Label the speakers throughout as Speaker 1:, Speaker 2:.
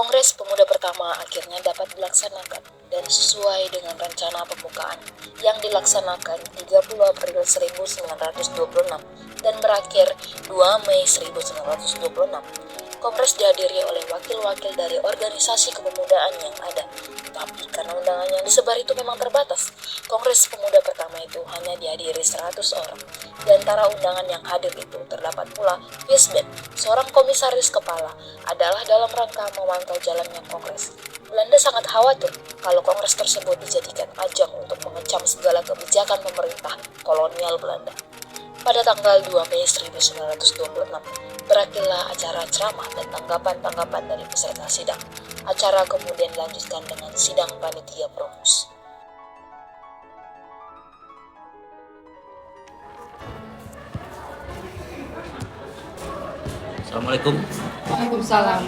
Speaker 1: Kongres Pemuda pertama akhirnya dapat dilaksanakan dan sesuai dengan rencana pembukaan yang dilaksanakan 30 April 1926 dan berakhir 2 Mei 1926. Kongres dihadiri oleh wakil-wakil dari organisasi kepemudaan yang ada. Tapi karena undangan yang disebar itu memang terbatas, Kongres Pemuda pertama itu hanya dihadiri 100 orang. Di antara undangan yang hadir itu terdapat pula Wisbet, seorang komisaris kepala, adalah dalam rangka memantau jalannya Kongres. Belanda sangat khawatir kalau Kongres tersebut dijadikan ajang untuk mengecam segala kebijakan pemerintah kolonial Belanda. Pada tanggal 2 Mei 1926, berakhirlah acara ceramah dan tanggapan-tanggapan dari peserta sidang. Acara kemudian dilanjutkan dengan sidang panitia promus.
Speaker 2: Assalamualaikum.
Speaker 3: Waalaikumsalam.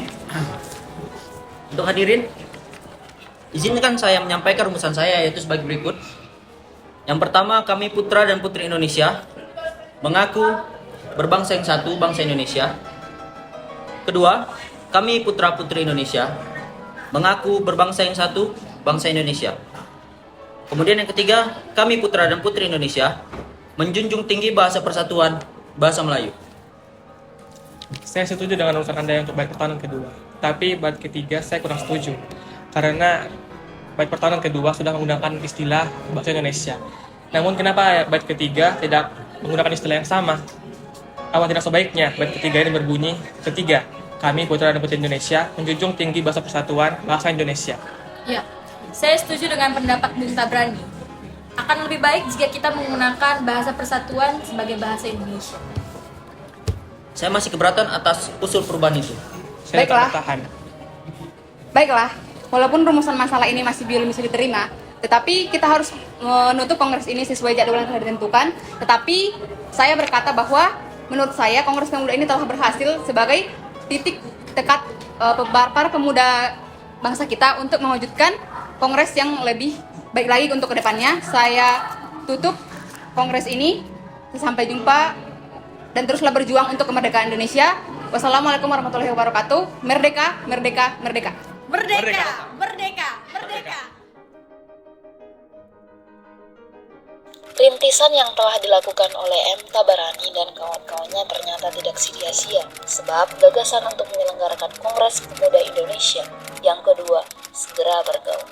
Speaker 2: Untuk hadirin, izinkan saya menyampaikan rumusan saya yaitu sebagai berikut. Yang pertama, kami putra dan putri Indonesia mengaku berbangsa yang satu, bangsa Indonesia. Kedua, kami putra putri Indonesia mengaku berbangsa yang satu, bangsa Indonesia. Kemudian yang ketiga, kami putra dan putri Indonesia menjunjung tinggi bahasa persatuan, bahasa Melayu.
Speaker 4: Saya setuju dengan urusan Anda untuk bait pertahanan kedua. Tapi bait ketiga saya kurang setuju. Karena bait pertahanan kedua sudah menggunakan istilah bahasa Indonesia. Namun kenapa bait ketiga tidak menggunakan istilah yang sama? Apa tidak sebaiknya bait ketiga ini berbunyi, ketiga, kami putra dan putri Indonesia menjunjung tinggi bahasa persatuan, bahasa Indonesia.
Speaker 3: Ya, saya setuju dengan pendapat Bung Tabrani. Akan lebih baik jika kita menggunakan bahasa persatuan sebagai bahasa Indonesia.
Speaker 2: Saya masih keberatan atas usul perubahan itu.
Speaker 4: Saya
Speaker 5: Baiklah.
Speaker 4: tetap bertahan.
Speaker 5: Baiklah, walaupun rumusan masalah ini masih belum bisa diterima, tetapi kita harus menutup kongres ini sesuai jadwal yang telah ditentukan. Tetapi saya berkata bahwa menurut saya kongres pemuda ini telah berhasil sebagai titik tekat para pemuda bangsa kita untuk mewujudkan kongres yang lebih baik lagi untuk kedepannya. Saya tutup kongres ini. Sampai jumpa dan teruslah berjuang untuk kemerdekaan Indonesia. Wassalamualaikum warahmatullahi wabarakatuh. Merdeka, merdeka, merdeka.
Speaker 3: Merdeka, merdeka, merdeka.
Speaker 1: Rintisan yang telah dilakukan oleh M. Tabarani dan kawan-kawannya ternyata tidak sia-sia, sebab gagasan untuk menyelenggarakan Kongres Pemuda Indonesia yang kedua segera bergaung.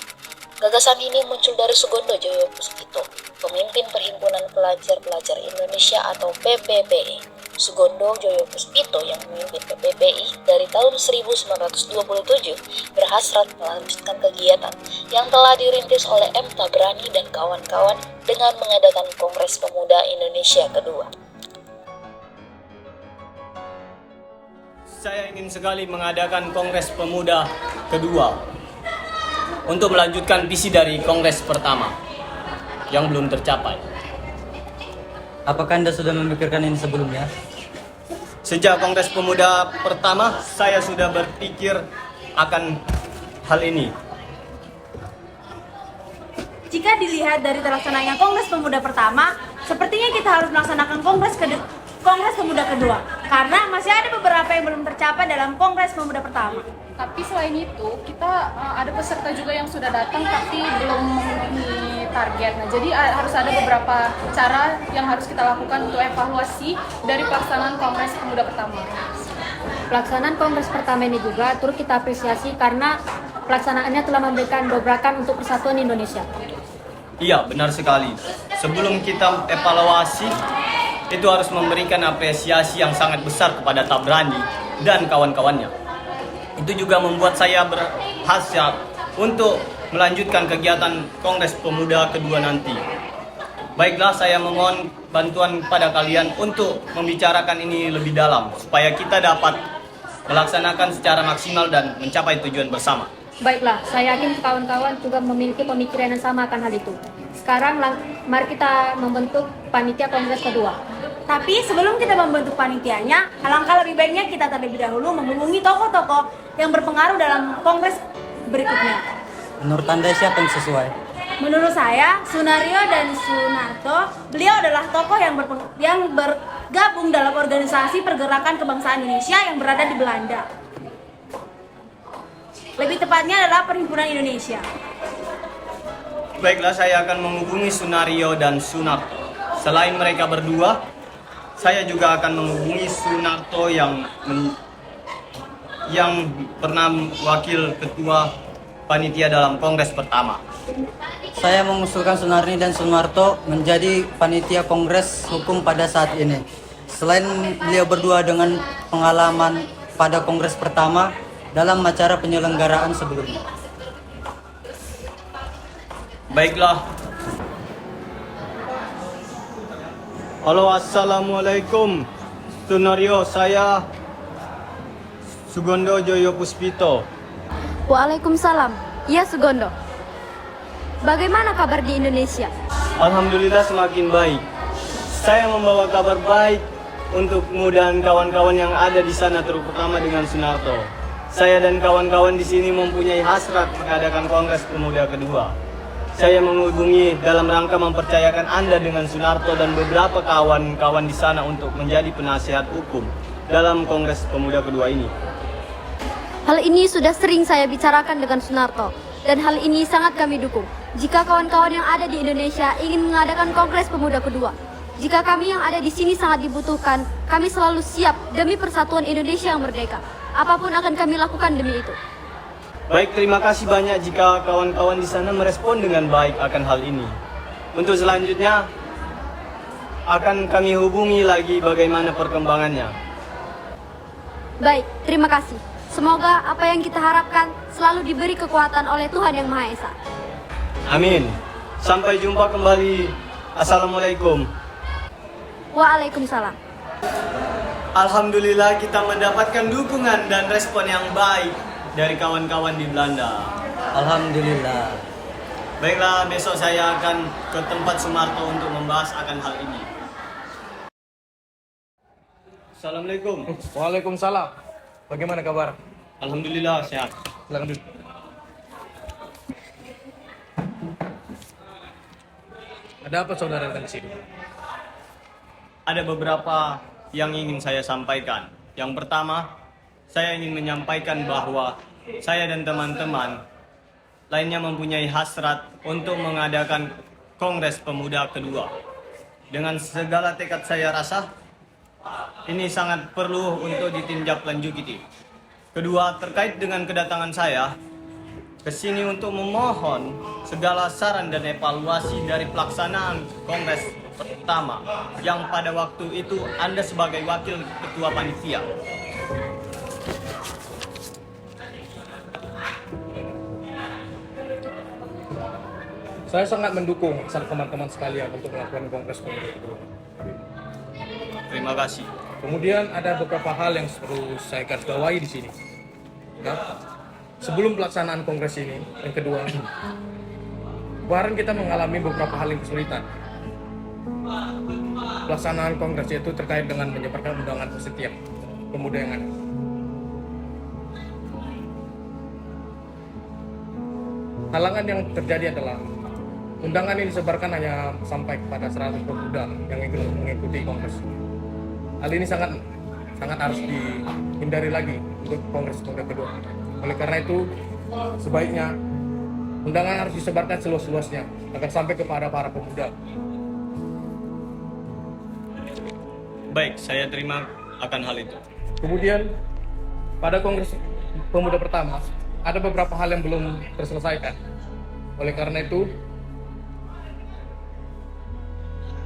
Speaker 1: Gagasan ini muncul dari Sugondo Joyo Puspito, pemimpin Perhimpunan Pelajar-Pelajar Indonesia atau PPPI. Sugondo Joyo Puspito yang memimpin PPPI dari tahun 1927 berhasrat melanjutkan kegiatan yang telah dirintis oleh M. Tabrani dan kawan-kawan dengan mengadakan Kongres Pemuda Indonesia kedua.
Speaker 6: Saya ingin sekali mengadakan Kongres Pemuda kedua untuk melanjutkan visi dari Kongres pertama yang belum tercapai.
Speaker 7: Apakah Anda sudah memikirkan ini sebelumnya?
Speaker 6: Sejak Kongres Pemuda pertama, saya sudah berpikir akan hal ini.
Speaker 8: Jika dilihat dari terlaksananya Kongres Pemuda pertama, sepertinya kita harus melaksanakan Kongres Pemuda kedua, karena masih ada beberapa yang belum tercapai dalam Kongres Pemuda pertama.
Speaker 9: Tapi selain itu, kita ada peserta juga yang sudah datang tapi belum memenuhi target. Nah, jadi harus ada beberapa cara yang harus kita lakukan untuk evaluasi dari pelaksanaan Kongres Pemuda pertama.
Speaker 10: Pelaksanaan Kongres pertama ini juga turut kita apresiasi karena pelaksanaannya telah memberikan dobrakan untuk persatuan Indonesia.
Speaker 6: Iya, benar sekali. Sebelum kita evaluasi, itu harus memberikan apresiasi yang sangat besar kepada Tabrani dan kawan-kawannya. Itu juga membuat saya berhasrat untuk melanjutkan kegiatan Kongres Pemuda kedua nanti. Baiklah, saya memohon bantuan pada kalian untuk membicarakan ini lebih dalam, supaya kita dapat melaksanakan secara maksimal dan mencapai tujuan bersama.
Speaker 10: Baiklah, saya yakin kawan-kawan juga memiliki pemikiran yang sama akan hal itu. Sekarang, mari kita membentuk panitia Kongres kedua.
Speaker 8: Tapi sebelum kita membentuk panitianya, alangkah lebih baiknya kita terlebih dahulu menghubungi tokoh-tokoh yang berpengaruh dalam Kongres berikutnya.
Speaker 7: Menurut Anda siapa yang sesuai?
Speaker 8: Menurut saya, Sunario dan Sunarto, beliau adalah tokoh yang bergabung dalam organisasi pergerakan kebangsaan Indonesia yang berada di Belanda. Lebih tepatnya adalah Perhimpunan Indonesia.
Speaker 6: Baiklah, saya akan menghubungi Sunario dan Sunarto. Selain mereka berdua, saya juga akan menghubungi Sunarto yang pernah wakil ketua panitia dalam kongres pertama.
Speaker 7: Saya mengusulkan Sunarni dan Sunarto menjadi panitia kongres hukum pada saat ini. Selain beliau berdua dengan pengalaman pada kongres pertama dalam acara penyelenggaraan sebelumnya.
Speaker 6: Baiklah. Halo, assalamualaikum. Sunario, saya Sugondo Joyo Puspito.
Speaker 10: Waalaikumsalam. Iya Sugondo. Bagaimana kabar di Indonesia?
Speaker 6: Alhamdulillah semakin baik. Saya membawa kabar baik untukmu dan kawan-kawan yang ada di sana, terutama dengan Sunarto. Saya dan kawan-kawan di sini mempunyai hasrat mengadakan Kongres Pemuda kedua. Saya menghubungi dalam rangka mempercayakan Anda dengan Sunarto dan beberapa kawan-kawan di sana untuk menjadi penasihat hukum dalam Kongres Pemuda kedua ini.
Speaker 10: Hal ini sudah sering saya bicarakan dengan Sunarto, dan hal ini sangat kami dukung. Jika kawan-kawan yang ada di Indonesia ingin mengadakan Kongres Pemuda kedua, jika kami yang ada di sini sangat dibutuhkan, kami selalu siap demi persatuan Indonesia yang merdeka. Apapun akan kami lakukan demi itu.
Speaker 6: Baik, terima kasih banyak jika kawan-kawan di sana merespon dengan baik akan hal ini. Untuk selanjutnya, akan kami hubungi lagi bagaimana perkembangannya.
Speaker 10: Baik, terima kasih. Semoga apa yang kita harapkan selalu diberi kekuatan oleh Tuhan Yang Maha Esa.
Speaker 6: Amin. Sampai jumpa kembali. Assalamualaikum.
Speaker 10: Waalaikumsalam.
Speaker 6: Alhamdulillah kita mendapatkan dukungan dan respon yang baik dari kawan-kawan di Belanda.
Speaker 7: Alhamdulillah.
Speaker 6: Baiklah, besok saya akan ke tempat Sumarto untuk membahas akan hal ini. Assalamualaikum.
Speaker 4: Waalaikumsalam. Bagaimana kabar?
Speaker 6: Alhamdulillah sehat.
Speaker 4: Silakan duduk. Ada apa saudara datang ke sini?
Speaker 6: Ada beberapa yang ingin saya sampaikan. Yang pertama, saya ingin menyampaikan bahwa saya dan teman-teman lainnya mempunyai hasrat untuk mengadakan Kongres Pemuda kedua. Dengan segala tekad saya rasa, ini sangat perlu untuk ditindaklanjuti. Kedua, terkait dengan kedatangan saya ke sini untuk memohon segala saran dan evaluasi dari pelaksanaan Kongres pertama yang pada waktu itu Anda sebagai wakil ketua panitia.
Speaker 4: Saya sangat mendukung teman-teman sekalian untuk melakukan Kongres Pemuda kedua.
Speaker 6: Terima kasih.
Speaker 4: Kemudian ada beberapa hal yang perlu saya garis bawahi di sini. Ya. Sebelum pelaksanaan kongres ini, yang kedua, kemarin kita mengalami beberapa hal yang kesulitan. Pelaksanaan kongres itu terkait dengan menyebarkan undangan ke setiap pemuda yang ada. Halangan yang terjadi adalah undangan ini disebarkan hanya sampai kepada 100 pemuda yang ingin mengikuti kongres. Hal ini sangat harus dihindari lagi untuk kongres pemuda kedua. Oleh karena itu, sebaiknya undangan harus disebarkan seluas-luasnya agar sampai kepada para pemuda.
Speaker 6: Baik, saya terima akan hal itu.
Speaker 4: Kemudian, pada kongres pemuda pertama, ada beberapa hal yang belum terselesaikan. Oleh karena itu,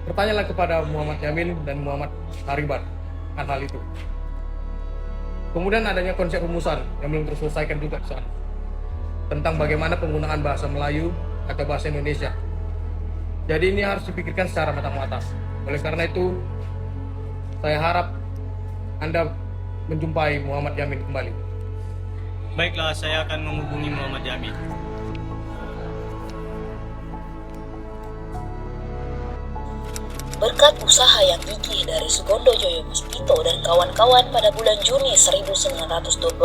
Speaker 4: bertanyalah kepada Muhammad Yamin dan Muhammad Hariban akan hal itu. Kemudian adanya konsep rumusan yang belum terselesaikan juga di sana, tentang bagaimana penggunaan bahasa Melayu atau bahasa Indonesia. Jadi ini harus dipikirkan secara matang-matang. Oleh karena itu, saya harap Anda menjumpai Muhammad Yamin kembali.
Speaker 6: Baiklah, saya akan menghubungi Muhammad Yamin.
Speaker 1: Berkat usaha yang gigih dari Sugondo Joyo Puspito dan kawan-kawan pada bulan Juni 1928,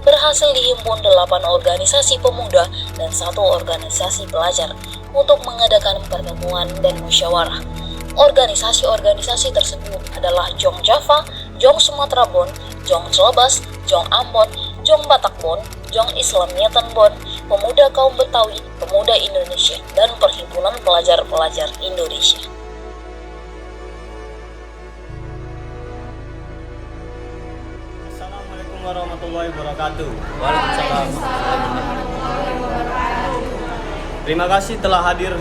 Speaker 1: berhasil dihimpun 8 organisasi pemuda dan 1 organisasi pelajar untuk mengadakan pertemuan dan musyawarah. Organisasi-organisasi tersebut adalah Jong Java, Jong Sumatera Bon, Jong Celebes, Jong Ambon, Jong Batak Bon, Jong Islam Niatan Bon, Pemuda Kaum Betawi, Pemuda Indonesia, dan Perhimpunan Pelajar-Pelajar Indonesia.
Speaker 6: Assalamualaikum warahmatullahi wabarakatuh.
Speaker 2: Waalaikumsalam.
Speaker 6: Terima kasih telah hadir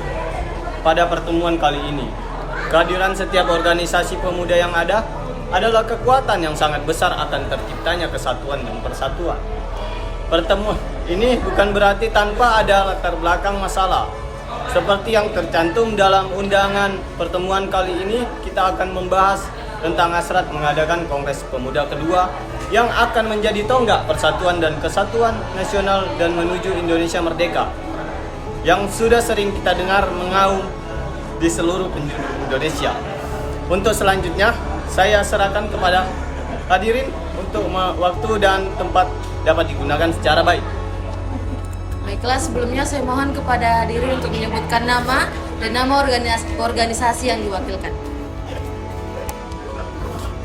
Speaker 6: pada pertemuan kali ini. Kehadiran setiap organisasi pemuda yang ada adalah kekuatan yang sangat besar akan terciptanya kesatuan dan persatuan. Pertemuan ini bukan berarti tanpa ada latar belakang masalah. Seperti yang tercantum dalam undangan pertemuan kali ini, kita akan membahas tentang hasrat mengadakan Kongres Pemuda kedua yang akan menjadi tonggak persatuan dan kesatuan nasional dan menuju Indonesia merdeka, yang sudah sering kita dengar mengaum di seluruh penjuru Indonesia. Untuk selanjutnya, saya serahkan kepada hadirin untuk waktu dan tempat dapat digunakan secara baik.
Speaker 3: Baiklah, sebelumnya saya mohon kepada hadirin untuk menyebutkan nama dan nama organisasi yang diwakilkan.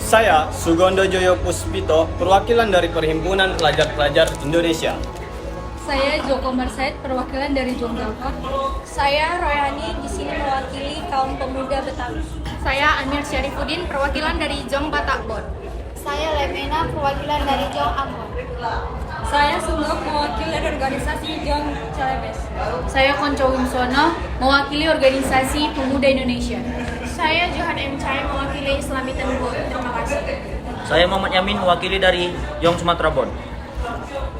Speaker 6: Saya Sugondo Joyo Puspito, perwakilan dari Perhimpunan Pelajar-Pelajar Indonesia.
Speaker 3: Saya Joko Marsaid, perwakilan dari Jong Java.
Speaker 8: Saya Royani, di sini mewakili kaum pemuda Betawi.
Speaker 5: Saya Amir Syarifuddin, perwakilan dari Jong Batak Bon.
Speaker 10: Saya Lemena, perwakilan dari Jong Ambon.
Speaker 3: Saya Sungguh, mewakili organisasi Jong Celebes.
Speaker 5: Saya Konco Wimsono, mewakili organisasi Pemuda Indonesia.
Speaker 8: Saya Johan M. Chai, mewakili Islami Tenggul. Terima kasih.
Speaker 2: Saya Muhammad Yamin, mewakili dari Jong Sumatera Bon.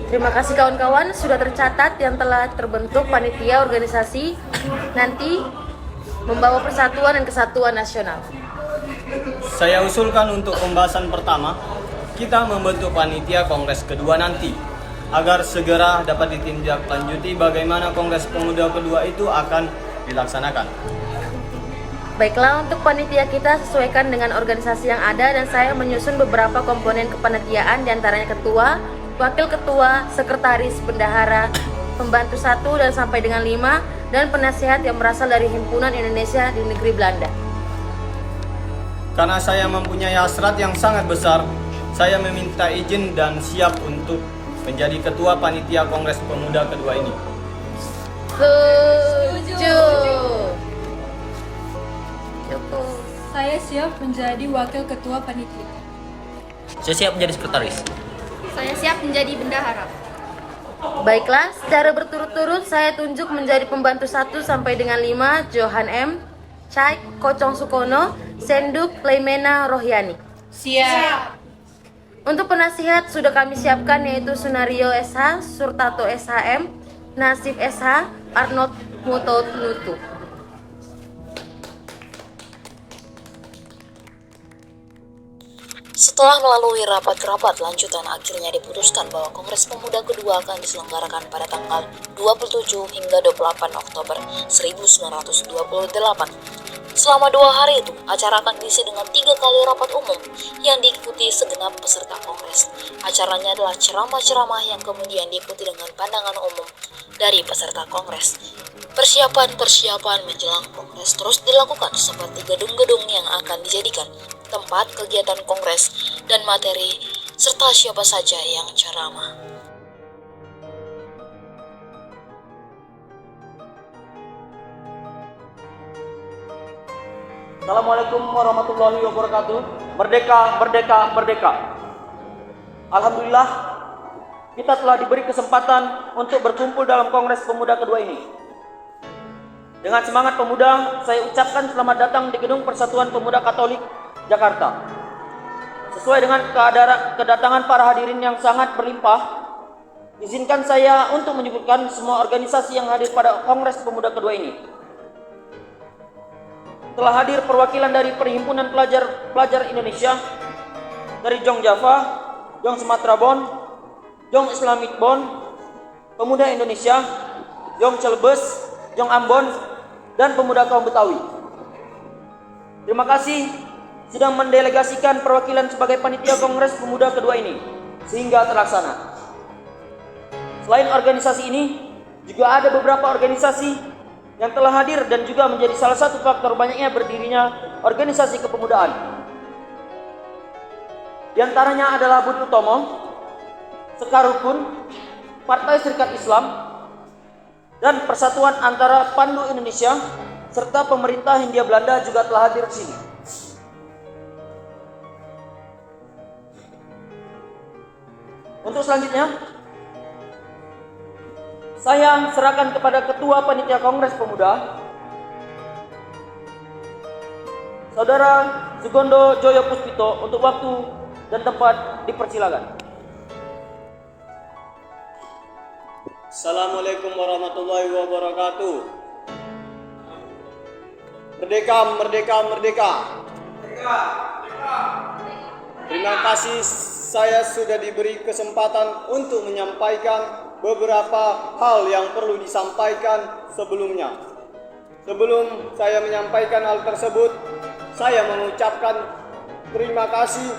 Speaker 3: Terima kasih kawan-kawan sudah tercatat yang telah terbentuk panitia organisasi nanti membawa persatuan dan kesatuan nasional.
Speaker 6: Saya usulkan untuk pembahasan pertama, kita membentuk panitia Kongres kedua nanti, agar segera dapat ditindaklanjuti bagaimana Kongres Pemuda kedua itu akan dilaksanakan.
Speaker 3: Baiklah, untuk panitia kita sesuaikan dengan organisasi yang ada dan saya menyusun beberapa komponen kepanitiaan, diantaranya ketua, wakil ketua, sekretaris, bendahara, pembantu 1 dan sampai dengan 5, dan penasihat yang berasal dari Himpunan Indonesia di negeri Belanda.
Speaker 6: Karena saya mempunyai hasrat yang sangat besar, saya meminta izin dan siap untuk menjadi ketua panitia Kongres Pemuda kedua ini.
Speaker 3: Setuju.
Speaker 9: Saya siap menjadi wakil ketua panitia.
Speaker 2: Saya siap menjadi sekretaris.
Speaker 5: Saya siap menjadi bendahara.
Speaker 3: Baiklah, secara berturut-turut saya tunjuk menjadi pembantu 1 sampai dengan 5 Johan M, Chai, Kocong Sukono, Senduk, Lemena, Rohyani.
Speaker 5: Siap.
Speaker 3: Untuk penasihat sudah kami siapkan yaitu Sunario SH, Surtato SHM, Nasib SH, Arnold Mutonutu.
Speaker 1: Setelah melalui rapat-rapat lanjutan, akhirnya diputuskan bahwa Kongres Pemuda kedua akan diselenggarakan pada tanggal 27 hingga 28 Oktober 1928. Selama 2 hari itu, acara akan diisi dengan 3 kali rapat umum yang diikuti segenap peserta Kongres. Acaranya adalah ceramah-ceramah yang kemudian diikuti dengan pandangan umum dari peserta Kongres. Persiapan-persiapan menjelang Kongres terus dilakukan seperti gedung-gedung yang akan dijadikan tempat kegiatan Kongres dan materi, serta siapa saja yang ceramah.
Speaker 2: Assalamualaikum warahmatullahi wabarakatuh. Merdeka, merdeka, merdeka. Alhamdulillah, kita telah diberi kesempatan untuk berkumpul dalam Kongres Pemuda kedua ini. Dengan semangat pemuda, saya ucapkan selamat datang di Gedung Persatuan Pemuda Katolik Jakarta. Sesuai dengan kedatangan para hadirin yang sangat berlimpah, izinkan saya untuk menyebutkan semua organisasi yang hadir pada Kongres Pemuda kedua ini. Telah hadir perwakilan dari Perhimpunan Pelajar Indonesia, dari Jong Java, Jong Sumatera Bon, Jong Islamic Bon, Pemuda Indonesia, Jong Celebes, Jong Ambon, dan Pemuda Kaum Betawi. Terima kasih sudah mendelegasikan perwakilan sebagai panitia Kongres Pemuda kedua ini sehingga terlaksana. Selain organisasi ini, juga ada beberapa organisasi yang telah hadir dan juga menjadi salah satu faktor banyaknya berdirinya organisasi kepemudaan. Di antaranya adalah Budi Utomo, Sekarukun, Partai Serikat Islam, dan Persatuan Antara Pandu Indonesia, serta pemerintah Hindia Belanda juga telah hadir di sini. Untuk selanjutnya, saya serahkan kepada Ketua Panitia Kongres Pemuda, Saudara Sugondo Joyo Puspito, untuk waktu dan tempat dipersilakan.
Speaker 6: Assalamualaikum warahmatullahi wabarakatuh. Merdeka, merdeka, merdeka. Terima kasih saya sudah diberi kesempatan untuk menyampaikan beberapa hal yang perlu disampaikan sebelumnya. Sebelum saya menyampaikan hal tersebut, saya mengucapkan terima kasih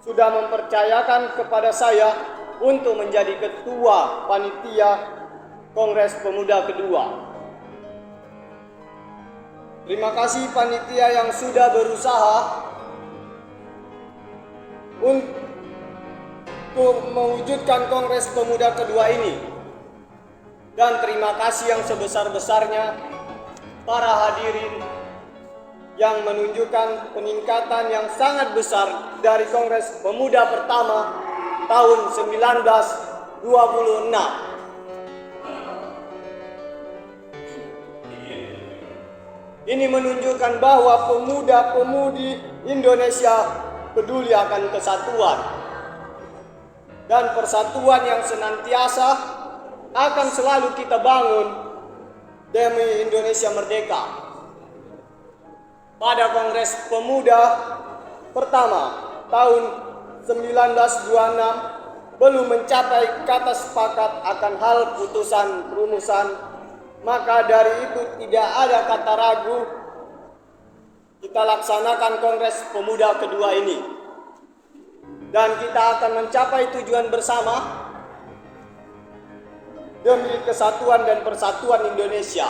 Speaker 6: sudah mempercayakan kepada saya untuk menjadi Ketua Panitia Kongres Pemuda kedua. Terima kasih panitia yang sudah berusaha untuk mewujudkan Kongres Pemuda kedua ini. Dan terima kasih yang sebesar-besarnya para hadirin yang menunjukkan peningkatan yang sangat besar dari Kongres Pemuda pertama tahun 1926. Ini menunjukkan bahwa pemuda-pemudi Indonesia peduli akan kesatuan dan persatuan yang senantiasa akan selalu kita bangun demi Indonesia merdeka. Pada Kongres Pemuda pertama tahun 1926 belum mencapai kata sepakat akan hal putusan rumusan, maka dari itu tidak ada kata ragu kita laksanakan Kongres Pemuda kedua ini. Dan kita akan mencapai tujuan bersama demi kesatuan dan persatuan Indonesia.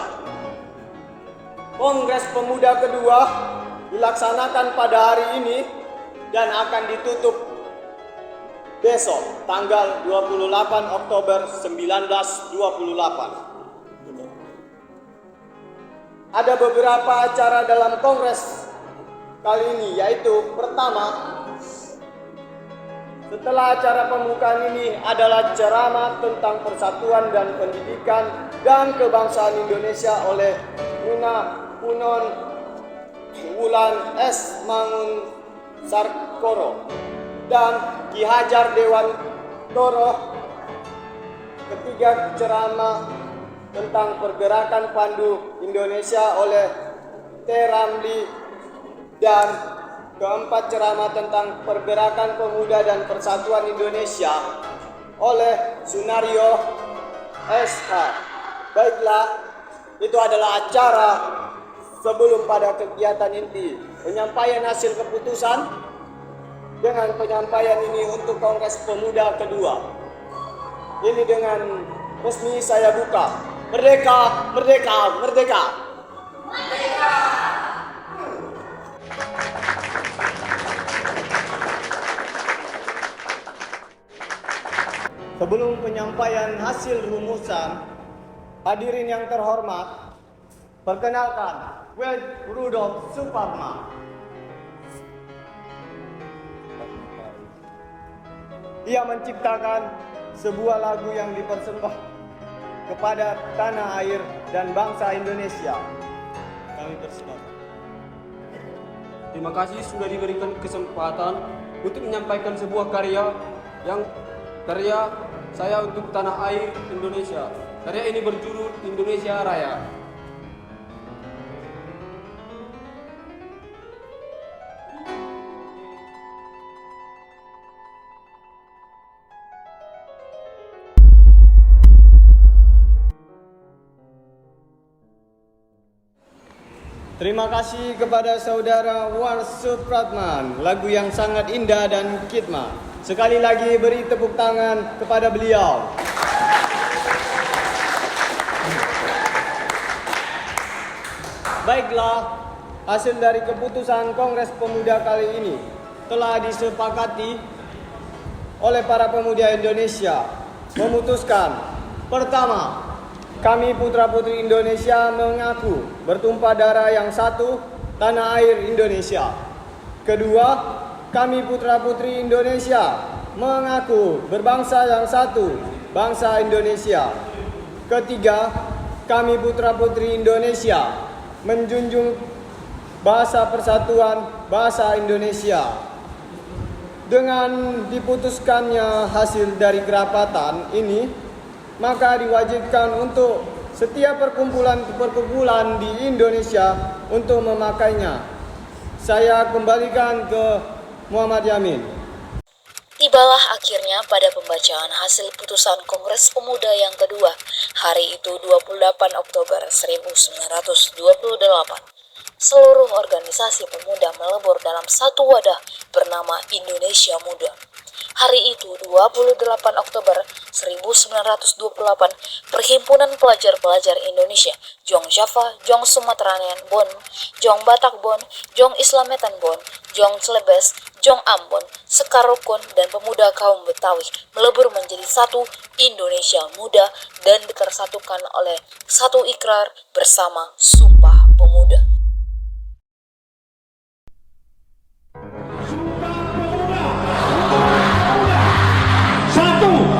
Speaker 6: Kongres Pemuda kedua dilaksanakan pada hari ini dan akan ditutup besok tanggal 28 Oktober 1928. Ada beberapa acara dalam kongres kali ini, yaitu pertama, setelah acara pembukaan ini adalah ceramah tentang persatuan dan pendidikan dan kebangsaan Indonesia oleh Muna Punon Wulan S. Mangun Sarkoro dan Ki Hajar Dewantoro. Ketiga, ceramah tentang pergerakan Pandu Indonesia oleh T. Ramli, dan keempat, ceramah tentang pergerakan pemuda dan persatuan Indonesia oleh Sunario S.H. Baiklah, itu adalah acara sebelum pada kegiatan inti penyampaian hasil keputusan. Dengan penyampaian ini untuk Kongres Pemuda kedua ini dengan resmi saya buka. Merdeka, merdeka, merdeka. Merdeka. Sebelum penyampaian hasil rumusan, hadirin yang terhormat, perkenalkan Wed Rudolf Suparma. Ia menciptakan sebuah lagu yang dipersembahkan kepada tanah air dan bangsa Indonesia. Kami persilakan.
Speaker 11: Terima kasih sudah diberikan kesempatan untuk menyampaikan sebuah karya saya untuk tanah air Indonesia. Karya ini berjudul Indonesia Raya.
Speaker 6: Terima kasih kepada saudara War Supratman, lagu yang sangat indah dan khidmat. Sekali lagi beri tepuk tangan kepada beliau. Baiklah, hasil dari keputusan Kongres Pemuda kali ini telah disepakati oleh para pemuda Indonesia memutuskan, pertama, kami putra-putri Indonesia mengaku bertumpah darah yang satu, tanah air Indonesia. Kedua, kami putra-putri Indonesia mengaku berbangsa yang satu, bangsa Indonesia. Ketiga, kami putra-putri Indonesia menjunjung bahasa persatuan bahasa Indonesia. Dengan diputuskannya hasil dari kerapatan ini, maka diwajibkan untuk setiap perkumpulan di Indonesia untuk memakainya. Saya kembalikan ke Muhammad Yamin.
Speaker 1: Tibalah akhirnya pada pembacaan hasil putusan Kongres Pemuda yang kedua, hari itu 28 Oktober 1928. Seluruh organisasi pemuda melebur dalam satu wadah bernama Indonesia Muda. Hari itu 28 Oktober 1928, Perhimpunan Pelajar-Pelajar Indonesia, Jong Java, Jong Sumatranen Bon, Jong Batak Bon, Jong Islametan Bon, Jong Celebes, Jong Ambon, Sekarukun, dan pemuda kaum Betawi melebur menjadi satu Indonesia Muda dan ditersatukan oleh satu ikrar bersama Sumpah Pemuda.
Speaker 12: Satu.